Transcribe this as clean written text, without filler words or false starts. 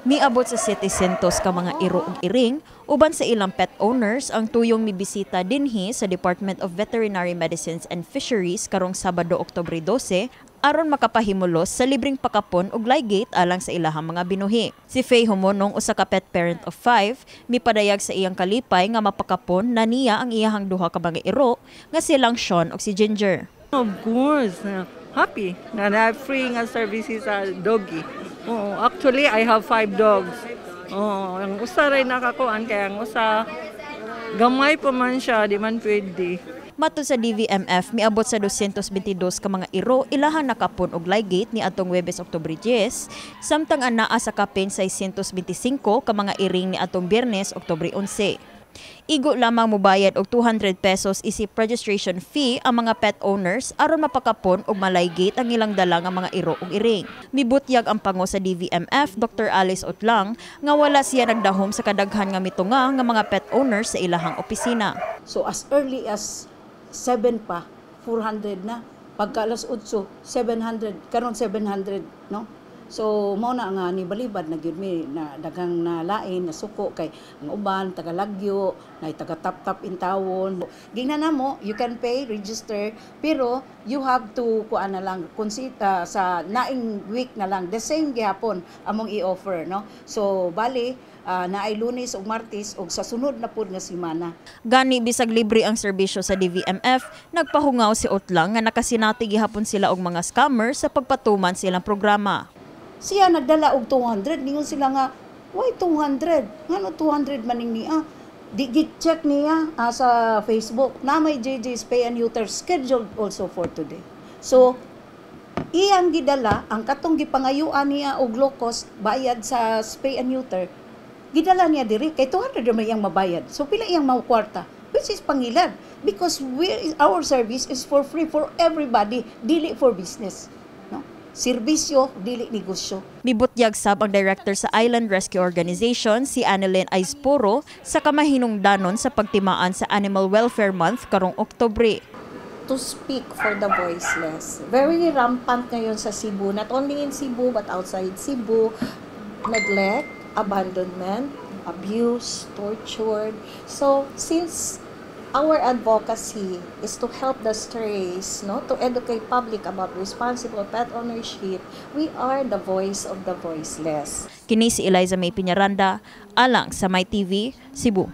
Miabot sa 700 ka mga iro ug iring uban sa ilang pet owners ang tuyong mibisita dinhi sa Department of Veterinary Medicines and Fisheries karong Sabado, Oktubre 12 aron makapahimulos sa libreng pakapon ug ligate alang sa ilahang mga binuhi. Si Faye Humonong, usa ka pet parent of 5, mipadayag sa iyang kalipay nga mapakapon na niya ang iyahang duha ka mga iro nga silang Sean ug si Ginger. Of course, happy na free nga services sa doggy. Actually, I have 5 dogs. Ang usa ray nakakuan kaya ang usa gamay pa man siya, di man pwede. Matud sa DVMF, miabot sa 222 ka mga iro ilahang nakapon og ligate ni atong Huwebes, Oktubre 10, samtang anaa sa kapin 625 ka mga iring ni atong Biyernes, Oktubre 11. Igo lamang mobayad og 200 pesos isip registration fee ang mga pet owners aron mapakapon og malaygate ang ilang dala nga mga iro ug iring. Mibutyag ang pango sa DVMF, Dr. Alice Otlang, nga wala siya nagdahom sa kadaghan nga mitunga nga mga pet owners sa ilahang opisina. So as early as 7 pa, 400 na. Pagka alas 8, 700, karon 700, no? So mao na nga ni balibad na gyud mi na daghang na lain na suko kay ang uban taga Lagyo, na taga tap in tawon. Gingnan namo, you can pay, register, pero you have to kuan na lang konsita sa naing week na lang the same gyapon among i-offer, no? So bali na ay Lunes ug Martes ug sa sunod na pud nga semana. Gani bisag libre ang serbisyo sa DVMF, nagpahungaw si Otlang nga nakasinati gihapon sila og mga scammer sa pagpatuman silang programa. Siya nagdala og 200, ningon sila nga, why 200? Ngano 200 maning niya? Di check niya sa Facebook na may JJ's Spay and Neuter scheduled also for today. So iyang gidala ang katong gipangayuan niya og low cost bayad sa Spay and Neuter. Gidala niya diri kay 200 man iyang mabayad. So pila iyang mao-kwarta? Which is pangilad because our service is for free for everybody, dili for business. Serbisyo, dili negosyo. Mibutyag sab ang director sa Island Rescue Organization, si Annalyn Aispuro, sa kamahinungdanon sa pagtimaan sa Animal Welfare Month karong Oktubre. To speak for the voiceless. Very rampant ngayon sa Cebu, not only in Cebu but outside Cebu. Neglect, abandonment, abuse, tortured. So, since our advocacy is to help the strays, no, to educate public about responsible pet ownership, we are the voice of the voiceless. Kini si Eliza May Piñaranda, alang sa My TV, Cebu.